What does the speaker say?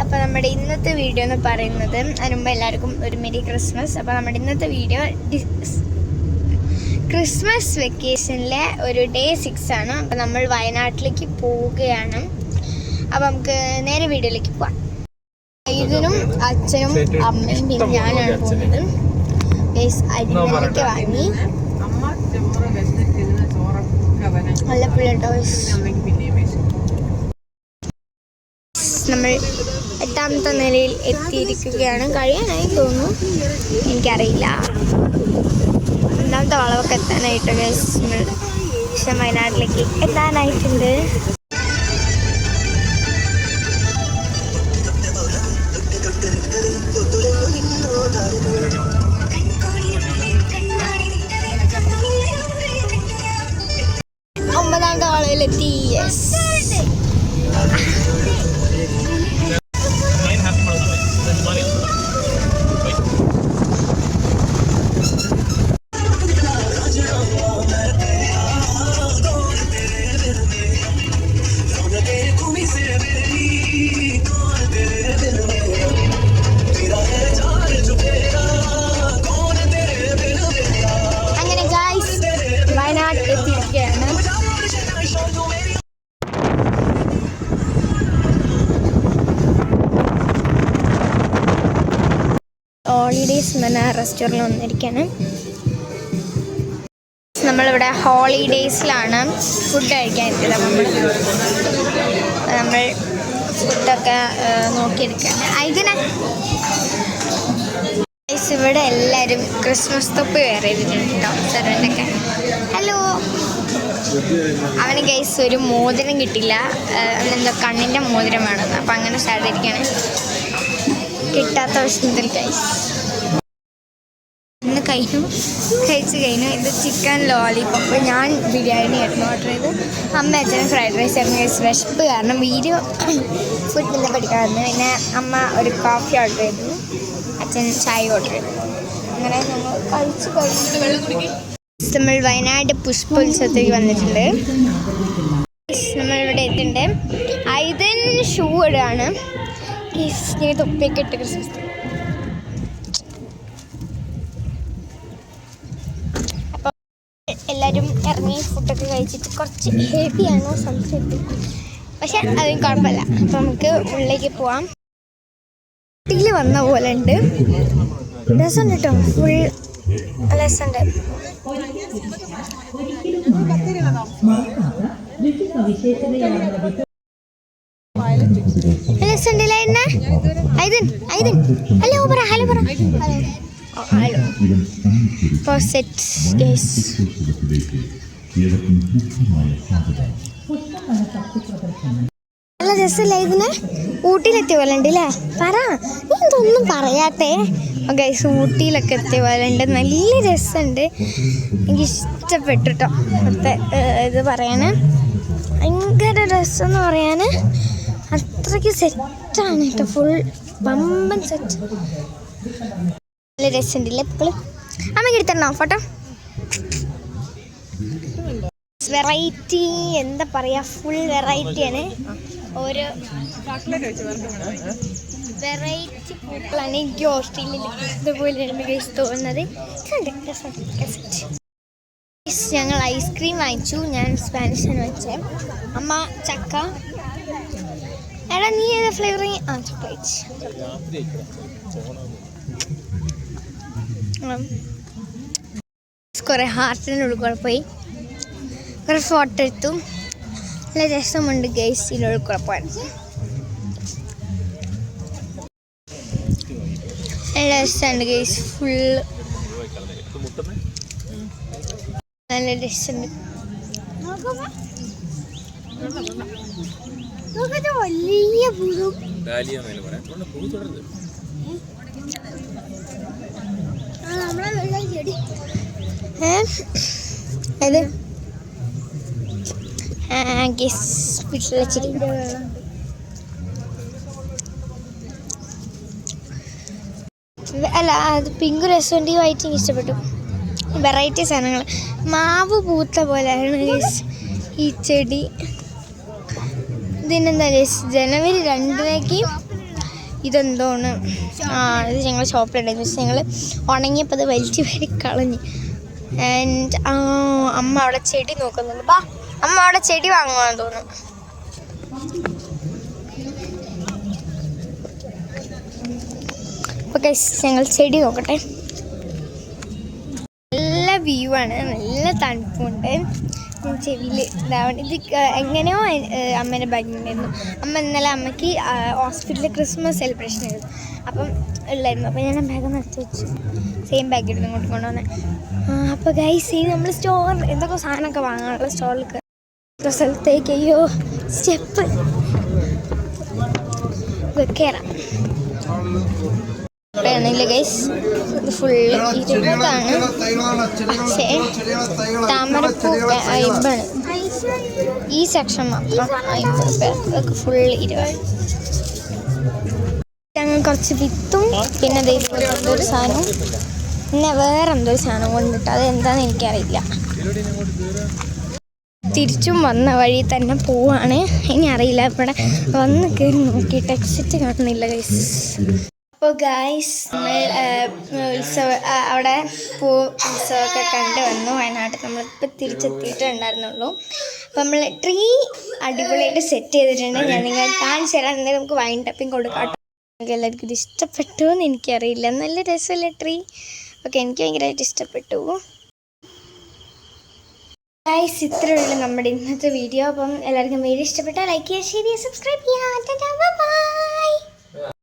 അപ്പോൾ നമ്മുടെ ഇന്നത്തെ വീഡിയോ എന്ന് പറയുന്നത് അതിനുമുമ്പ് എല്ലാവർക്കും ഒരു മെരി ക്രിസ്മസ്. അപ്പോൾ നമ്മുടെ ഇന്നത്തെ വീഡിയോ ക്രിസ്മസ് വെക്കേഷനിലെ ഒരു ഡേ 6 ആണ്. അപ്പോൾ നമ്മൾ വയനാട്ടിലേക്ക് പോവുകയാണ്. അപ്പോൾ നമുക്ക് നേരെ വീഡിയോയിലേക്ക് പോവാം. ഇതിനും അച്ഛനും അമ്മയും പിന്നെ ഞാനാണ് പോകുന്നത്. അരിമണിക്ക് വാങ്ങി നല്ല പുള്ളിട്ടോ. നമ്മൾ 8ാമത്തെ നിലയിൽ എത്തിയിരിക്കുകയാണ്. കഴിയാനായി തോന്നുന്നു, എനിക്കറിയില്ല. 1ാമത്തെ വളവൊക്കെ എത്താനായിട്ട് പക്ഷെ വയനാട്ടിലേക്ക് എത്താനായിട്ടുണ്ട്. ഒമ്പതാമത്തെ വളവിലെത്തി. യെസ്, അങ്ങനെ ഗായ്സ് വയനാട്ടിൽ എത്തിയിരിക്കുകയാണ്. ഹോളിഡേയ്സ് എന്ന് പറഞ്ഞ റെസ്റ്റോറൻറ്റിൽ വന്നിരിക്കുകയാണ്. നമ്മളിവിടെ ഹോളിഡേയ്സിലാണ് ഫുഡ് കഴിക്കാൻ എത്തിയത്. നമ്മൾ ഫുഡൊക്കെ നോക്കിയെടുക്കുകയാണ്. ഇവിടെ എല്ലാവരും ക്രിസ്മസ് തൊപ്പി വെയർ ചെയ്തിട്ടുണ്ട് കേട്ടോ. സെറൻ്റൊക്കെ ഹലോ. അവന് ഗൈസ് ഒരു മോതിരം കിട്ടില്ല, അവനെന്തോ കണ്ണിൻ്റെ മോതിരം വേണം. അപ്പം അങ്ങനെ സാഡിരിക്കുകയാണ്, കിട്ടാത്ത വിഷമത്തിൽ. ഗൈസ് ഇന്ന് കഴിച്ച് കഴിഞ്ഞു. ഇത് ചിക്കൻ ലോലിപോപ്പ്. ഞാൻ ബിരിയാണി ആയിരുന്നു ഓർഡർ ചെയ്ത്. അമ്മ അച്ഛനും ഫ്രൈഡ് റൈസ് ആയിരുന്നു. ഗൈസ് വിശപ്പ് കാരണം വീഡിയോ ഫുഡിൻ്റെ പഠിക്കാമായിരുന്നു. പിന്നെ അമ്മ ഒരു കോഫി ഓർഡർ ചെയ്തു, അച്ഛൻ ചായ ഓർഡർ ചെയ്തു. അങ്ങനെ ഞങ്ങൾ കഴിച്ച് നമ്മൾ വയനാട് പുഷ്പോത്സവത്തേക്ക് വന്നിട്ടുണ്ട്. നമ്മളിവിടെ എത്തിയിട്ടുണ്ട്. ഐതൻ ഷൂ ഇടുകയാണ്. ഞാൻ തൊപ്പിയൊക്കെ ഇട്ട് ക്രിസ്മസ്. അപ്പം എല്ലാവരും ഇറങ്ങി ഫുഡൊക്കെ കഴിച്ചിട്ട് കുറച്ച് ഹെവിയാണോ സംശയം, പക്ഷെ അതും കുഴപ്പമില്ല. അപ്പം നമുക്ക് ഉള്ളിലേക്ക് പോവാം. ഊട്ടിയിൽ വന്ന പോലെ ഉണ്ട്. രസമുണ്ട് കേട്ടോ, ഫുൾ രസമുണ്ട്. നല്ല രസമല്ലേ ഇതിന്? ഊട്ടിയിലെത്തിയ പോലെ ഉണ്ട് അല്ലേ? പറ, നീ എന്തൊന്നും പറയാത്തേ. ഗൈസ് ഊട്ടിയിലൊക്കെ എത്തിയ പോലെ ഉണ്ട്. നല്ല രസമുണ്ട്, എനിക്കിഷ്ടപ്പെട്ടു കേട്ടോ. അവിടുത്തെ ഇത് പറയാൻ ഭയങ്കര രസമെന്ന് പറയാൻ അത്രയ്ക്ക് സെറ്റാണ് കേട്ടോ. ഫുൾ പമ്പൻ സെറ്റ്, നല്ല രസമുണ്ടല്ലേ. എപ്പോഴും അമ്മയ്ക്ക് എടുത്തരണോ ഫോട്ടോ? വെറൈറ്റി എന്താ പറയുക, ഫുൾ വെറൈറ്റിയാണ്. ഓരോ വെറൈറ്റി പൂക്കളാണ് എനിക്ക് ഓസ്ട്രേലിയയിൽ ഇതുപോലെയാണ് ഗൈസ് തോന്നുന്നത്. ഞങ്ങൾ ഐസ്ക്രീം വാങ്ങിച്ചു. ഞാൻ സ്പാനിഷാണ് വെച്ചേ. അമ്മ ചക്ക. എടാ നീ ഏതാ ഫ്ലേവർ? ചോക്ലേറ്റ്. കുറേ ഹാർട്ടിനുള്ളിൽ കൂടെ പോയി കുറേ ഫോട്ടോ എടുത്തു. നല്ല രസമുണ്ട് ഗൈസ് ഇതിനുള്ളിൽ കൂടെ പോകാൻ. നല്ല രസമുണ്ട് ഗൈസ്, ഫുള്ള് നല്ല രസമുണ്ട്. വലിയ പുഴു ഏത് വീട്ടിലെ ചെടി. അല്ല, അത് പിങ്ക് രസമുണ്ട്. ഈ വൈറ്റ് എനിക്ക് ഇഷ്ടപ്പെട്ടു. വെറൈറ്റി സാധനങ്ങൾ. മാവ് പൂത്ത പോലെയാണ് ഈ ചെടി. ഇതിനെന്താ ജനുവരി 2 ഇതെന്തോന്ന് ഇത് ഞങ്ങൾ ഷോപ്പിലുണ്ടായിരുന്നു. പക്ഷെ ഞങ്ങൾ ഉണങ്ങിയപ്പോൾ അത് വലിച്ചു വരി കളഞ്ഞ്. ആൻഡ് അമ്മ അവിടെ ചെടി നോക്കുന്നുണ്ട്. അമ്മ അവിടെ ചെടി വാങ്ങുവാന്ന് തോന്നുന്നു. അപ്പോൾ ഞങ്ങൾ ചെടി നോക്കട്ടെ. നല്ല വ്യൂ ആണ്, നല്ല തണുപ്പുണ്ട്. ചെവിയിൽ ഇതാവണം. ഇത് എങ്ങനെയോ അമ്മേൻ്റെ ബാഗിലുണ്ടായിരുന്നു. അമ്മ ഇന്നലെ അമ്മയ്ക്ക് ഹോസ്പിറ്റലിൽ ക്രിസ്മസ് സെലിബ്രേഷൻ ആയിരുന്നു, അപ്പം ഉള്ളായിരുന്നു. അപ്പോൾ ഞാൻ ബാഗ് നിർത്തി വെച്ചു. സെയിം ബാഗ് എടുത്ത് ഇങ്ങോട്ട് കൊണ്ടുവന്നേ. അപ്പോൾ ഗൈസ് ഈ നമ്മൾ സ്റ്റോറിൽ എന്തൊക്കെ സാധനമൊക്കെ വാങ്ങാനുള്ള സ്റ്റോറിൽ സ്ഥലത്തേക്ക് അയ്യോ സ്റ്റെപ്പ് കയറാം. ില്ല ഗൈസ്, ഇത് ഫുള്ള് 20 പക്ഷേ താമരപ്പൂ 50. ഈ സെക്ഷൻ മാത്രം 50. ഇതൊക്കെ ഫുള്ള് 20. ഞങ്ങൾ കുറച്ച് വിത്തും പിന്നെ ഒരു സാധനവും പിന്നെ വേറെ എന്തോ ഒരു സാധനം കൊണ്ടിട്ട് അതെന്താണെന്ന് എനിക്കറിയില്ല. തിരിച്ചും വന്ന വഴി തന്നെ പോവാണ്. ഇനി അറിയില്ല, ഇവിടെ വന്ന് കയറി നോക്കിയിട്ട് എക്സിറ്റ് കാണുന്നില്ല ഗൈസ്. അപ്പോൾ ഗൈസ് അവിടെ ഉത്സവമൊക്കെ കണ്ട് വന്നു വയനാട്ടിൽ. നമ്മളിപ്പോൾ തിരിച്ചെത്തിയിട്ടുണ്ടായിരുന്നുള്ളൂ. അപ്പോൾ നമ്മൾ ട്രീ അടിപൊളിയായിട്ട് സെറ്റ് ചെയ്തിട്ടുണ്ട്. ഞാൻ നിങ്ങൾ കാണിച്ചു തരാം. എന്നിട്ട് നമുക്ക് വൈൻ ടപ്പിങ് കൊടുക്കാം. എല്ലാവർക്കും ഇത് ഇഷ്ടപ്പെട്ടു എന്ന് എനിക്കറിയില്ല. നല്ല രസമല്ലേ ട്രീ? ഓക്കെ, എനിക്ക് ഭയങ്കരമായിട്ട് ഇഷ്ടപ്പെട്ടു. ഗൈസ് ഇത്രയുള്ള നമ്മുടെ ഇന്നത്തെ വീഡിയോ. അപ്പം എല്ലാവർക്കും വീഡിയോ ഇഷ്ടപ്പെട്ടാൽ ലൈക്ക് ചെയ്യുക, ഷെയർ ചെയ്യുക, സബ്സ്ക്രൈബ് ചെയ്യുക. ബൈ.